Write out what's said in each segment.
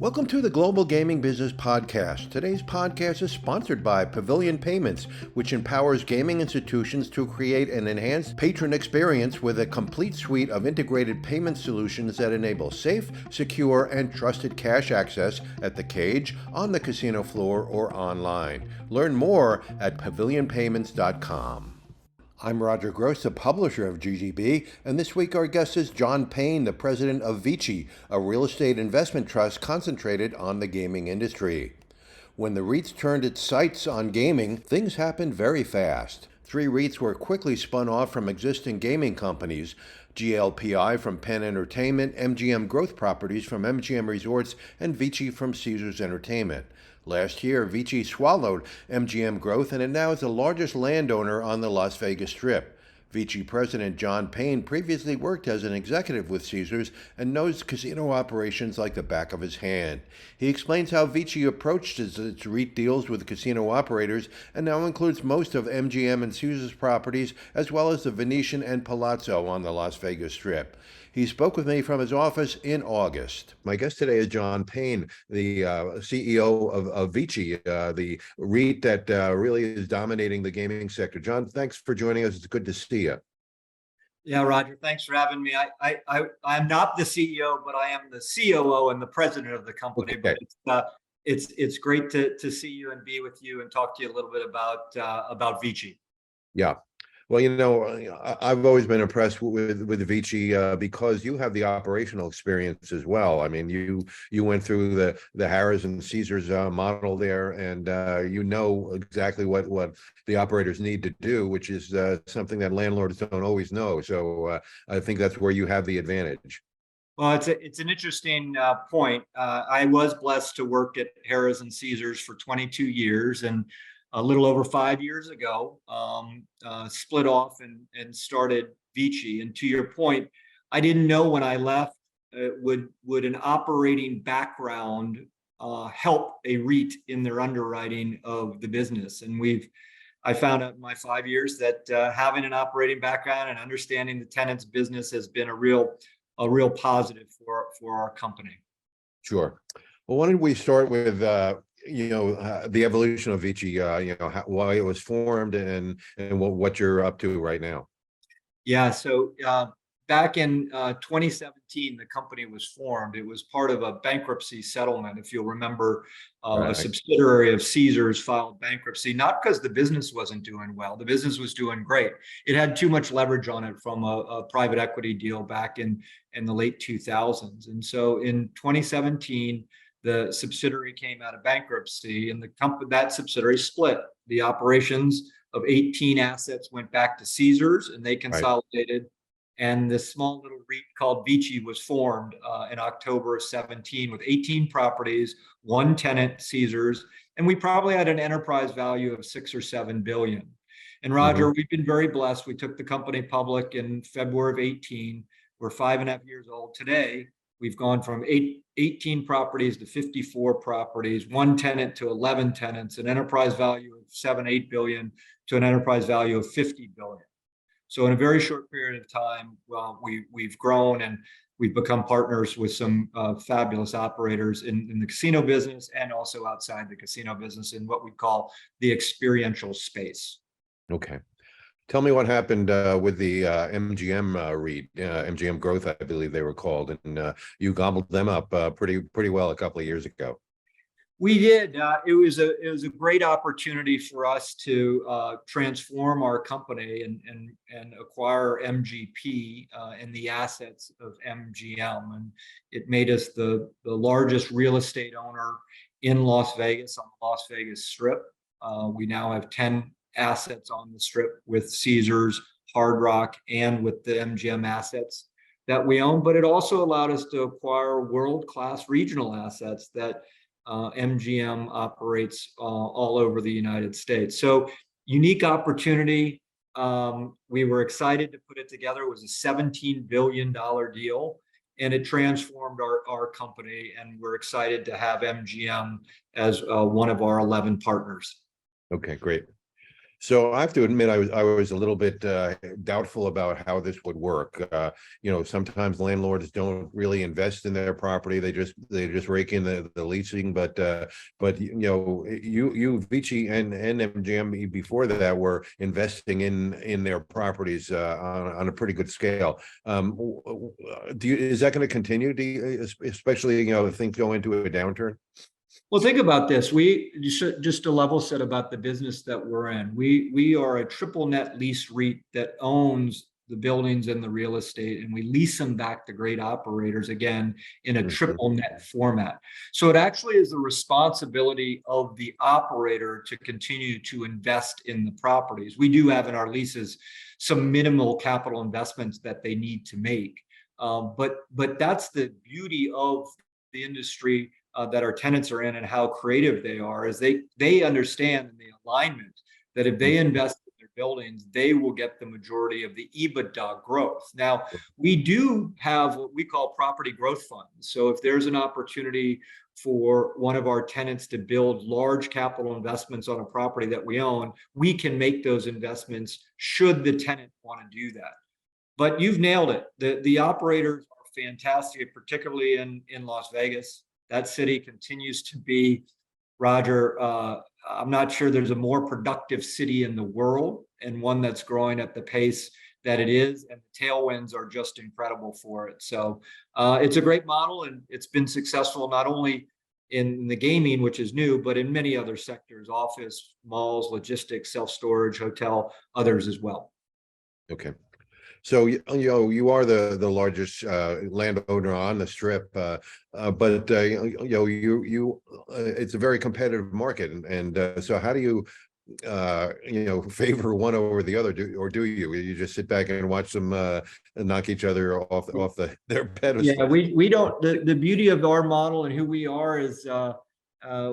Welcome to the Global Gaming Business Podcast. Today's podcast is sponsored by Pavilion Payments, which empowers gaming institutions to create an enhanced patron experience with a complete suite of integrated payment solutions that enable safe, secure, and trusted cash access at the cage, on the casino floor, or online. Learn more at pavilionpayments.com. I'm Roger Gros, the publisher of GGB, and this week our guest is John Payne, the president of VICI, a real estate investment trust concentrated on the gaming industry. When the REITs turned its sights on gaming, things happened very fast. 3 REITs were quickly spun off from existing gaming companies: GLPI from Penn Entertainment, MGM Growth Properties from MGM Resorts, and VICI from Caesars Entertainment. Last year, VICI swallowed MGM Growth, and it now is the largest landowner on the Las Vegas Strip. VICI President John Payne previously worked as an executive with Caesars and knows casino operations like the back of his hand. He explains how VICI approached its REIT deals with casino operators and now includes most of MGM and Caesars properties, as well as the Venetian and Palazzo on the Las Vegas Strip. He spoke with me from his office in August. My guest today is John Payne, the CEO of VICI, the REIT that really is dominating the gaming sector. John, thanks for joining us. It's good to see you. Yeah, Roger, thanks for having me. I'm not the CEO, but I am the COO and the president of the company. Okay. But it's great to see you and be with you and talk to you a little bit about VICI. Yeah. Well, you know, I've always been impressed with VICI because you have the operational experience as well. I mean, you went through the Harrah's and Caesars model there, and you know exactly what the operators need to do, which is something that landlords don't always know. So I think that's where you have the advantage. Well, it's an interesting point. I was blessed to work at Harrah's and Caesars for 22 years, and a little over 5 years ago, split off and started VICI. And to your point, I didn't know when I left, would an operating background help a REIT in their underwriting of the business? And I found out in my 5 years that having an operating background and understanding the tenant's business has been a real positive for our company. Sure. Well, why don't we start with the evolution of VICI, why it was formed and what you're up to right now. Yeah, so back in 2017, the company was formed. It was part of a bankruptcy settlement. If you'll remember, Right. A subsidiary of Caesars filed bankruptcy, not because the business wasn't doing well. The business was doing great. It had too much leverage on it from a private equity deal back in the late 2000s. And so in 2017, the subsidiary came out of bankruptcy, and that subsidiary split. The operations of 18 assets went back to Caesars, and they consolidated. Right. And this small little REIT called VICI was formed in October of 17 with 18 properties, 1 tenant, Caesars, and we probably had an enterprise value of $6 or $7 billion. And Roger, We've been very blessed. We took the company public in February of 18. We're 5.5 years old today. We've gone from 18 properties to 54 properties, 1 tenant to 11 tenants, an enterprise value of $7-8 billion to an enterprise value of $50 billion. So in a very short period of time, we've grown, and we've become partners with some fabulous operators in the casino business and also outside the casino business in what we call the experiential space. Okay. Tell me what happened with the MGM REIT, MGM Growth, I believe they were called, and you gobbled them up pretty well a couple of years ago. We did. It was a great opportunity for us to transform our company and acquire MGP and the assets of MGM, and it made us the largest real estate owner in Las Vegas on the Las Vegas Strip. We now have 10 assets on the Strip with Caesars, Hard Rock, and with the MGM assets that we own. But it also allowed us to acquire world-class regional assets that MGM operates all over the United States. So unique opportunity. We were excited to put it together. It was a $17 billion deal, and it transformed our company. And we're excited to have MGM as one of our 11 partners. Okay, great. So I have to admit, I was a little bit doubtful about how this would work. Sometimes landlords don't really invest in their property; they just rake in the leasing. But you VICI and MGM before that were investing in their properties on a pretty good scale. Is that going to continue? Especially if things go into a downturn? Well, think about this. We just to level set about the business that we're in. We are a triple net lease REIT that owns the buildings and the real estate, and we lease them back to great operators again in a triple net format. So it actually is the responsibility of the operator to continue to invest in the properties. We do have in our leases some minimal capital investments that they need to make, but that's the beauty of the industry that our tenants are in and how creative they are, is they understand in the alignment that if they invest in their buildings, they will get the majority of the EBITDA growth. Now, we do have what we call property growth funds. So if there's an opportunity for one of our tenants to build large capital investments on a property that we own, we can make those investments should the tenant want to do that. But you've nailed it. The operators are fantastic, particularly in Las Vegas. That city continues to be, Roger, I'm not sure there's a more productive city in the world and one that's growing at the pace that it is. And the tailwinds are just incredible for it. So it's a great model, and it's been successful not only in the gaming, which is new, but in many other sectors: office, malls, logistics, self-storage, hotel, others as well. Okay. So you are the largest landowner on the Strip, but it's a very competitive market, and so how do you favor one over the other, or do you just sit back and watch them knock each other off their pedestal? Yeah, we don't. The beauty of our model and who we are is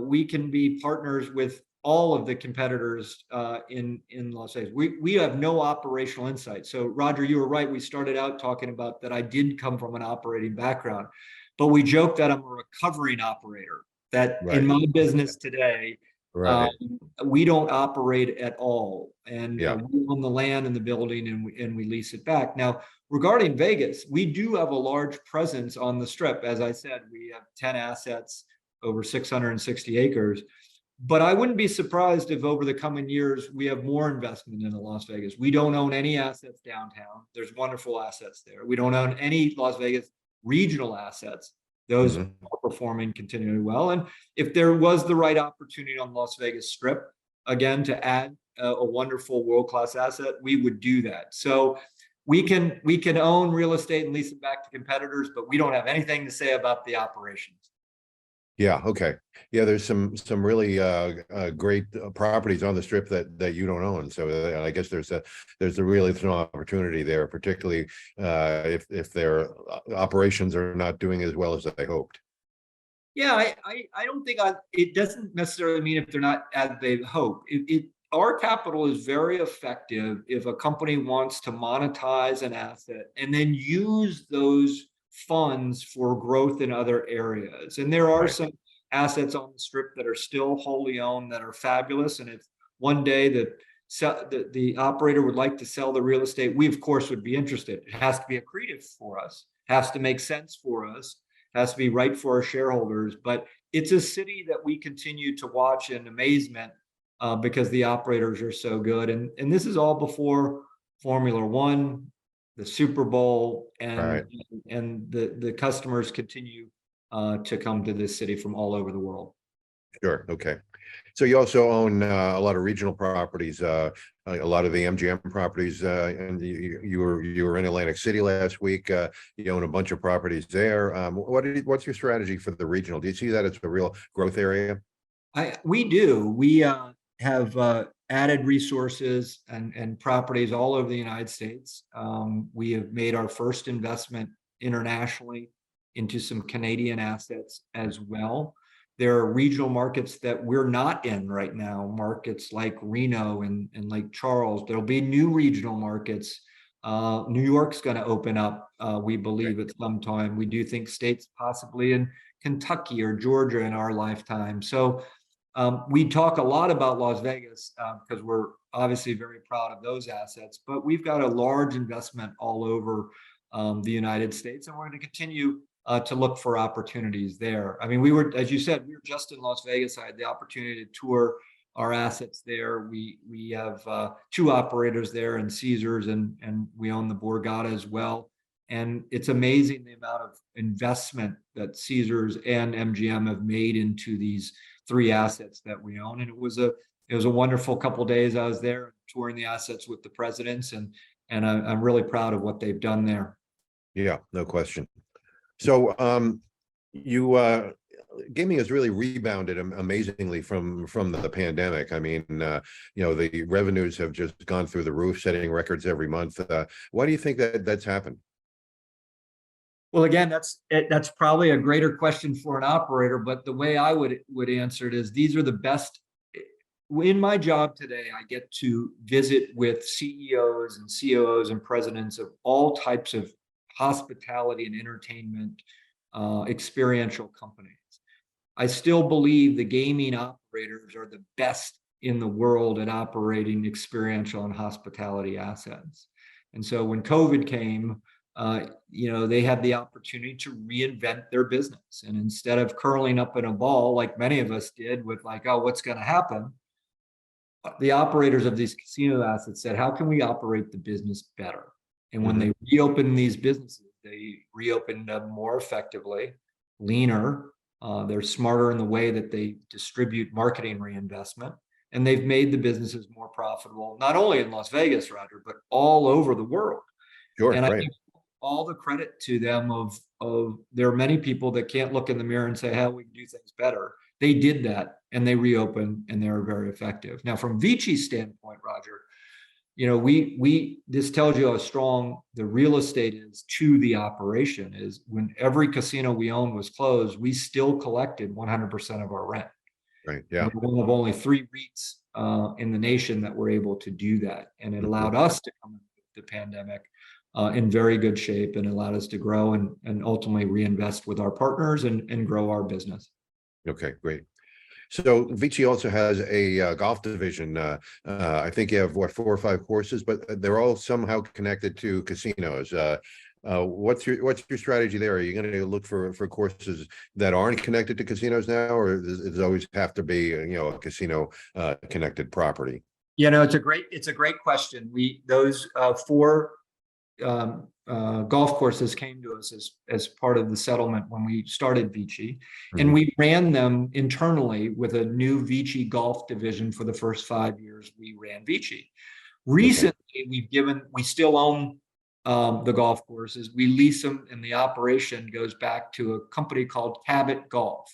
we can be partners with all of the competitors in Las Vegas. We have no operational insight. So Roger, you were right. We started out talking about that I did come from an operating background, but we joke that I'm a recovering operator, that in my business today, we don't operate at all. And we own the land and the building, and we lease it back. Now, regarding Vegas, we do have a large presence on the Strip. As I said, we have 10 assets, over 660 acres. But I wouldn't be surprised if over the coming years we have more investment in Las Vegas. We don't own any assets downtown. There's wonderful assets there. We don't own any Las Vegas regional assets. Those are performing continually well. And if there was the right opportunity on Las Vegas Strip, again, to add a wonderful world-class asset, we would do that. So we can own real estate and lease it back to competitors, but we don't have anything to say about the operations. Yeah. Okay. Yeah. There's some really great properties on the Strip that you don't own. So I guess there's a really no opportunity there, particularly if their operations are not doing as well as they hoped. Yeah, I don't think it doesn't necessarily mean if they're not as they hope. Our capital is very effective if a company wants to monetize an asset and then use those funds for growth in other areas. And there are some assets on the Strip that are still wholly owned that are fabulous. And if one day the operator would like to sell the real estate, we of course would be interested. It has to be accretive for us, has to make sense for us, has to be right for our shareholders. But it's a city that we continue to watch in amazement because the operators are so good. And this is all before Formula One, the Super Bowl, and the customers continue to come to this city from all over the world. Sure. Okay. So you also own a lot of regional properties, a lot of the MGM properties, and you were in Atlantic City last week. You own a bunch of properties there. What's your strategy for the regional? Do you see that as a real growth area? We do. We have added resources and properties all over the United States. We have made our first investment internationally into some Canadian assets as well. There are regional markets that we're not in right now, markets like Reno and Lake Charles. There'll be new regional markets. New York's going to open up, we believe, at some time. We do think states possibly in Kentucky or Georgia in our lifetime. So We talk a lot about Las Vegas because we're obviously very proud of those assets, but we've got a large investment all over the United States, and we're going to continue to look for opportunities there. I mean, we were, as you said, we were just in Las Vegas. I had the opportunity to tour our assets there. We have two operators there in Caesars, and we own the Borgata as well. And it's amazing the amount of investment that Caesars and MGM have made into these three assets that we own. And it was a wonderful couple of days. I was there touring the assets with the presidents, and I'm really proud of what they've done there. Yeah, no question. So gaming has really rebounded amazingly from the pandemic. I mean, the revenues have just gone through the roof, setting records every month. Why do you think that's happened? Well, again, that's probably a greater question for an operator, but the way I would answer it is these are the best. In my job today, I get to visit with CEOs and COOs and presidents of all types of hospitality and entertainment experiential companies. I still believe the gaming operators are the best in the world at operating experiential and hospitality assets. And so when COVID came, they had the opportunity to reinvent their business. And instead of curling up in a ball, like many of us did with like, oh, what's going to happen? The operators of these casino assets said, how can we operate the business better? And when they reopened these businesses, they reopened them more effectively, leaner. They're smarter in the way that they distribute marketing reinvestment. And they've made the businesses more profitable, not only in Las Vegas, Roger, but all over the world. Sure, and right. I give all the credit to them of there are many people that can't look in the mirror and say, how we can do things better. They did that, and they reopened, and they were very effective. Now, from VICI's standpoint, Roger, this tells you how strong the real estate is to the operation. Is when every casino we owned was closed, we still collected 100% of our rent. Right. Yeah. We're one of only 3 REITs in the nation that were able to do that, and it allowed us to come into the pandemic in very good shape, and allowed us to grow and ultimately reinvest with our partners and grow our business. Okay, great. So VICI also has a golf division. I think you have 4 or 5 courses, but they're all somehow connected to casinos. What's your strategy there? Are you going to look for courses that aren't connected to casinos now, or does it always have to be a casino connected property? It's a great question. Those 4 golf courses came to us as part of the settlement when we started VICI, and we ran them internally with a new VICI golf division. For the first 5 years we ran VICI. Recently, we still own the golf courses. We lease them, and the operation goes back to a company called Cabot Golf.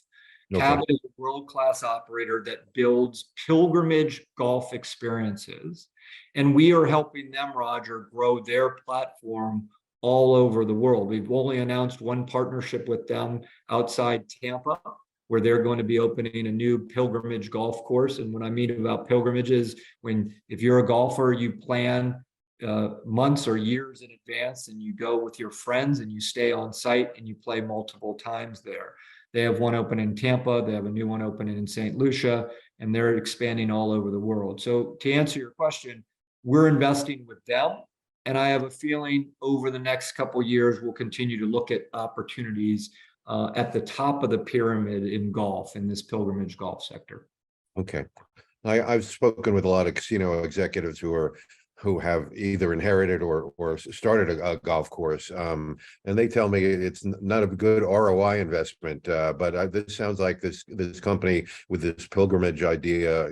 Cabot is a world-class operator that builds pilgrimage golf experiences. And we are helping them, Roger, grow their platform all over the world. We've only announced one partnership with them outside Tampa, where they're going to be opening a new pilgrimage golf course. And what I mean about pilgrimages, if you're a golfer, you plan months or years in advance, and you go with your friends and you stay on site and you play multiple times there. They have one open in Tampa. They have a new one opening in St. Lucia, and they're expanding all over the world. So to answer your question, we're investing with them, and I have a feeling over the next couple of years, we'll continue to look at opportunities at the top of the pyramid in golf, in this pilgrimage golf sector. Okay. I've spoken with a lot of casino executives who have either inherited or started a golf course, and they tell me it's not a good ROI investment. But this sounds like this company with this pilgrimage idea,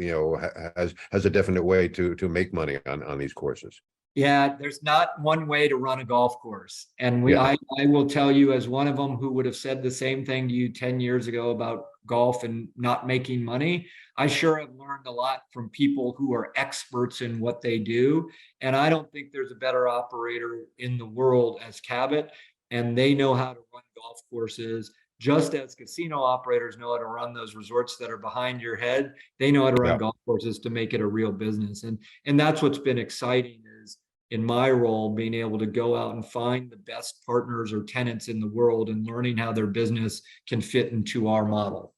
has a definite way to make money on these courses. Yeah, there's not one way to run a golf course. And I will tell you, as one of them who would have said the same thing to you 10 years ago about golf and not making money, I sure have learned a lot from people who are experts in what they do. And I don't think there's a better operator in the world as Cabot. And they know how to run golf courses, just as casino operators know how to run those resorts that are behind your head. They know how to run golf courses to make it a real business. And that's what's been exciting, is in my role, being able to go out and find the best partners or tenants in the world and learning how their business can fit into our model.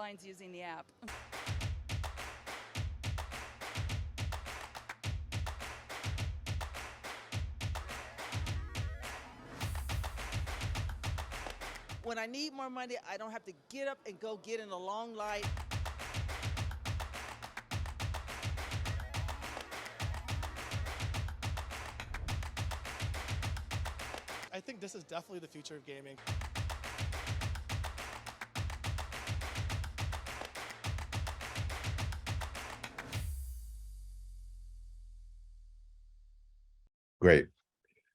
minds using the app. When I need more money, I don't have to get up and go get in a long line. I think this is definitely the future of gaming. Great.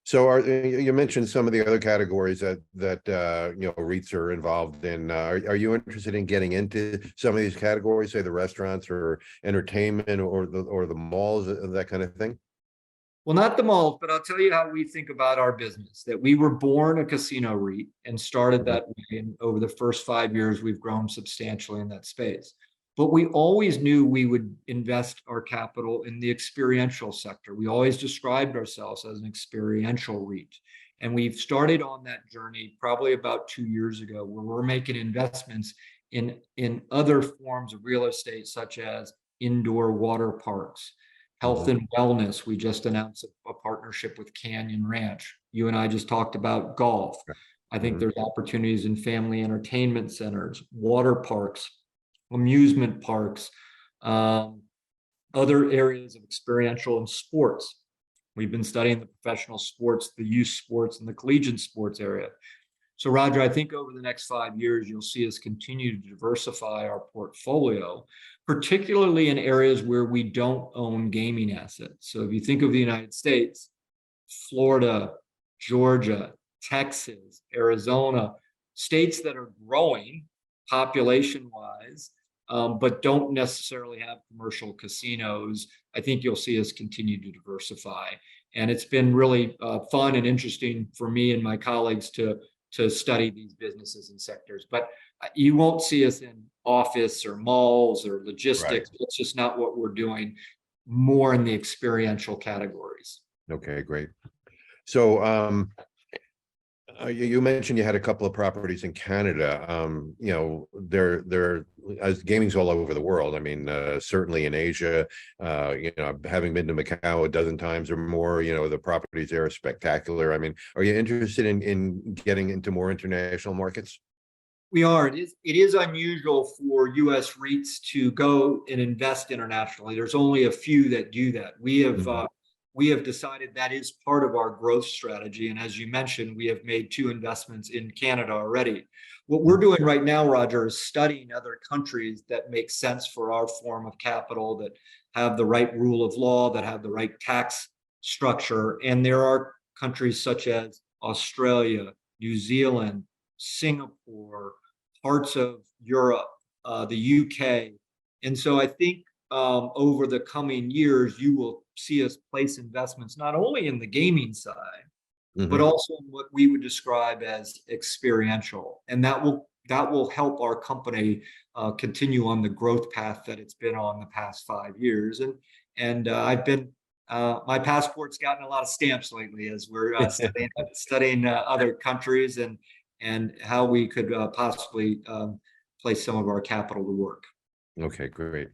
So you mentioned some of the other categories that REITs are involved in. Are you interested in getting into some of these categories, say the restaurants or entertainment or the malls, that kind of thing? Well, not the malls, but I'll tell you how we think about our business, that we were born a casino REIT and started that way. And over the first 5 years, we've grown substantially in that space. But we always knew we would invest our capital in the experiential sector. We always described ourselves as an experiential REIT. And we've started on that journey probably about 2 years ago, where we're making investments in other forms of real estate, such as indoor water parks, health and wellness. We just announced a partnership with Canyon Ranch. You and I just talked about golf. I think there's opportunities in family entertainment centers, water parks, amusement parks, other areas of experiential and sports. We've been studying the professional sports, the youth sports, and the collegiate sports area. So Roger, I think over the next 5 years, you'll see us continue to diversify our portfolio, particularly in areas where we don't own gaming assets. So if you think of the United States, Florida, Georgia, Texas, Arizona, states that are growing population-wise, but don't necessarily have commercial casinos, I think you'll see us continue to diversify. And it's been really fun and interesting for me and my colleagues to study these businesses and sectors. But you won't see us in office or malls or logistics. Right. It's just not what we're doing, more in the experiential categories. Okay, great. So you mentioned you had a couple of properties in Canada. They're as gaming's all over the world. I mean, certainly in Asia, having been to Macau a dozen times or more, the properties there are spectacular. I mean, are you interested in getting into more international markets? We are. It is unusual for U.S. REITs to go and invest internationally. There's only a few that do that. We have decided that is part of our growth strategy. And as you mentioned, we have made 2 investments in Canada already. What we're doing right now, Roger, is studying other countries that make sense for our form of capital, that have the right rule of law, that have the right tax structure. And there are countries such as Australia, New Zealand, Singapore, parts of Europe, the UK. And so I think over the coming years, you will see us place investments not only in the gaming side, but also in what we would describe as experiential. And that will help our company continue on the growth path that it's been on the past 5 years. And I've been my passport's gotten a lot of stamps lately as we're studying other countries and how we could possibly place some of our capital to work. Okay, great.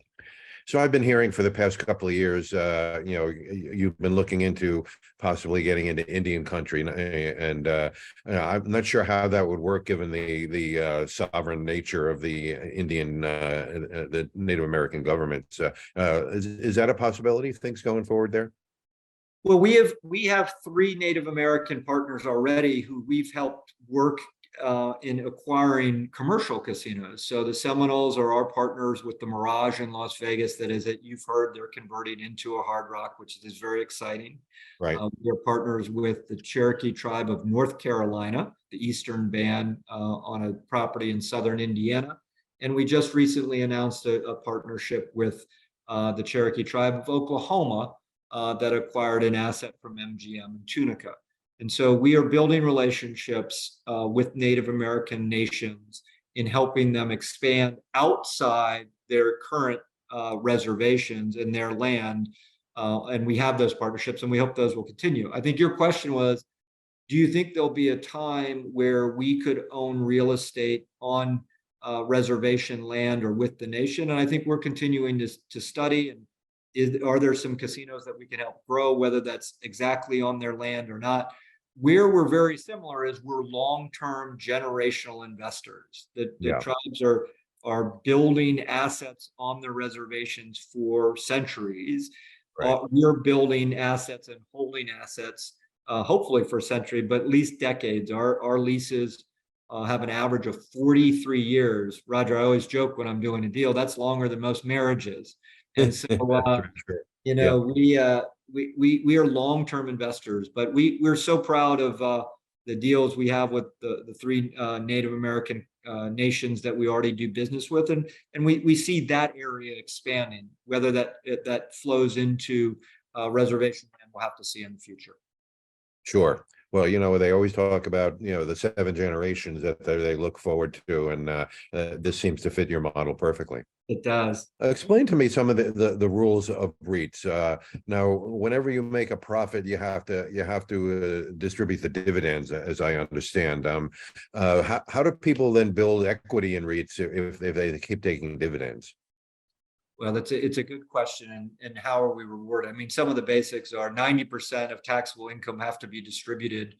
So I've been hearing for the past couple of years, you've been looking into possibly getting into Indian country, and I'm not sure how that would work given the sovereign nature of the Indian, the Native American governments. Is that a possibility? Things going forward there? Well, we have 3 Native American partners already who we've helped work in acquiring commercial casinos. So the Seminoles are our partners with the Mirage in Las Vegas. That is, you've heard, they're converting into a Hard Rock, which is very exciting. Right. We're partners with the Cherokee tribe of North Carolina, the Eastern Band, on a property in Southern Indiana. And we just recently announced a partnership with the Cherokee tribe of Oklahoma that acquired an asset from MGM and Tunica. And so we are building relationships with Native American nations in helping them expand outside their current reservations and their land. And we have those partnerships, and we hope those will continue. I think your question was, do you think there'll be a time where we could own real estate on reservation land or with the nation. And I think we're continuing to study, and are there some casinos that we can help grow, whether that's exactly on their land or not. Where we're very similar is we're long-term generational investors. The tribes are building assets on their reservations for centuries. Right. We're building assets and holding assets, hopefully for a century, but at least decades. Our leases have an average of 43 years. Roger, I always joke when I'm doing a deal, that's longer than most marriages. And so, you know, we are long-term investors, but we're so proud of the deals we have with the three Native American nations that we already do business with, and we see that area expanding. Whether that flows into reservation land, we'll have to see in the future. Sure. Well, you know, they always talk about, you know, the 7 generations that they look forward to, and this seems to fit your model perfectly. It does. Explain to me some of the rules of REITs. Now, whenever you make a profit, you have to distribute the dividends, as I understand. How do people then build equity in REITs if they keep taking dividends? Well, it's a good question, and how are we rewarded? I mean, some of the basics are 90% of taxable income have to be distributed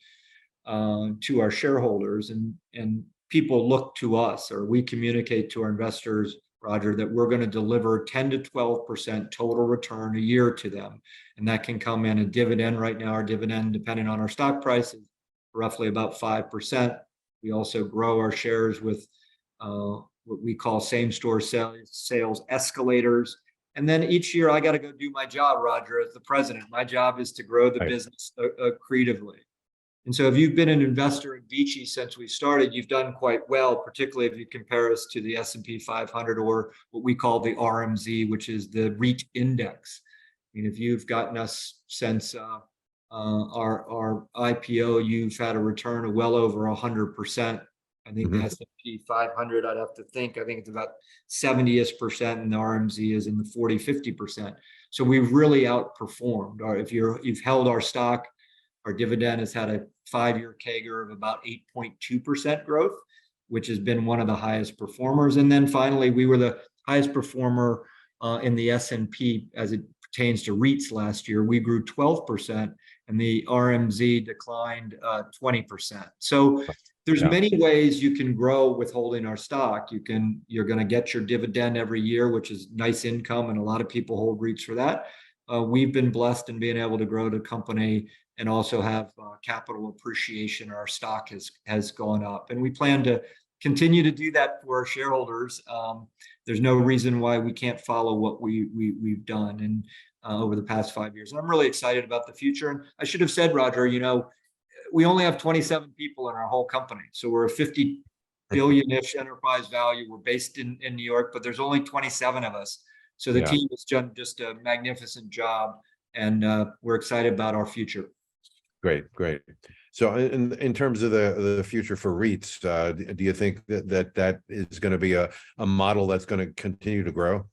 to our shareholders, and people look to us, or we communicate to our investors, Roger, that we're going to deliver 10 to 12% total return a year to them, and that can come in a dividend. Right now, our dividend, depending on our stock price, is roughly about 5%. We also grow our shares with what we call same-store sales escalators. And then each year I got to go do my job, Roger, as the president. My job is to grow the business creatively. And so if you've been an investor in VICI since we started, you've done quite well, particularly if you compare us to the S&P 500 or what we call the RMZ, which is the REIT index. I mean, if you've gotten us since our IPO, you've had a return of well over 100%. I think the S&P 500, I think it's about 70%, and the RMZ is in the 40-50%. So we've really outperformed. Or if you've held our stock, our dividend has had a 5-year CAGR of about 8.2% growth, which has been one of the highest performers. And then finally, we were the highest performer in the S&P as it pertains to REITs last year. We grew 12%, and the RMZ declined 20%. So there's many ways you can grow with holding our stock. You're going to get your dividend every year, which is nice income, and a lot of people hold REITs for that. We've been blessed in being able to grow the company and also have capital appreciation. Our stock has gone up, and we plan to continue to do that for our shareholders. There's no reason why we can't follow what we've done and over the past 5 years. And I'm really excited about the future. And I should have said, Roger, you know, we only have 27 people in our whole company. So we're a 50 billion-ish enterprise value. We're based in New York, but there's only 27 of us. So the team has done just a magnificent job, and we're excited about our future. Great. So in terms of the future for REITs, do you think that is going to be a model that's going to continue to grow?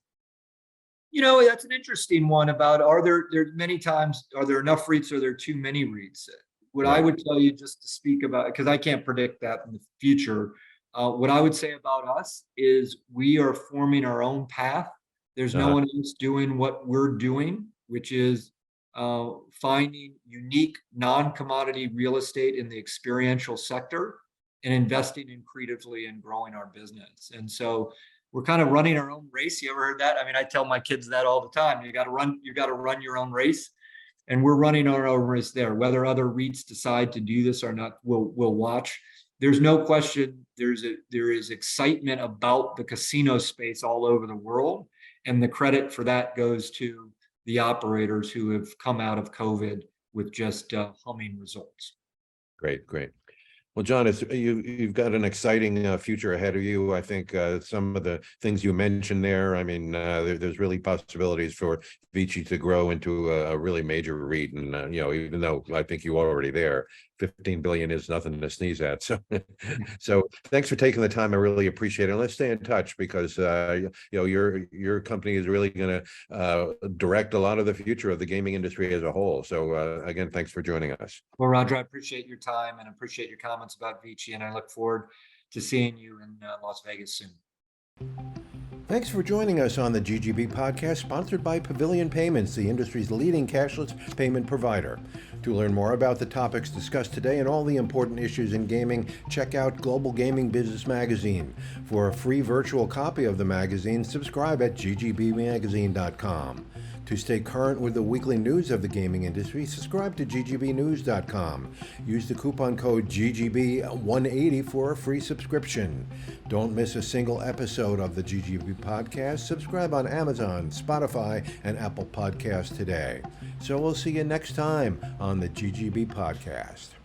You know, that's an interesting one about, there many times, are there enough REITs or are there too many REITs? What I would tell you, just to speak about, because I can't predict that in the future, what I would say about us is we are forming our own path. There's no one else doing what we're doing, which is finding unique non-commodity real estate in the experiential sector and investing in creatively and growing our business. And so we're kind of running our own race. You ever heard that? I mean, I tell my kids that all the time. You got to run your own race. And we're running our own race there. Whether other REITs decide to do this or not, we'll watch. There's no question there is excitement about the casino space all over the world. And the credit for that goes to the operators who have come out of COVID with just humming results. Great. Well, John, you've got an exciting future ahead of you. I think some of the things you mentioned there, I mean, there's really possibilities for VICI to grow into a really major REIT. And, you know, even though I think you're already there, 15 billion is nothing to sneeze at. So thanks for taking the time. I really appreciate it. And let's stay in touch, because, you know, your company is really going to direct a lot of the future of the gaming industry as a whole. So again, thanks for joining us. Well, Roger, I appreciate your time and appreciate your comments about VICI, and I look forward to seeing you in Las Vegas soon. Thanks for joining us on the GGB Podcast, sponsored by Pavilion Payments, the industry's leading cashless payment provider. To learn more about the topics discussed today and all the important issues in gaming, check out Global Gaming Business Magazine. For a free virtual copy of the magazine, subscribe at ggbmagazine.com. To stay current with the weekly news of the gaming industry, subscribe to ggbnews.com. Use the coupon code GGB180 for a free subscription. Don't miss a single episode of the GGB Podcast. Subscribe on Amazon, Spotify, and Apple Podcasts today. So we'll see you next time on the GGB Podcast.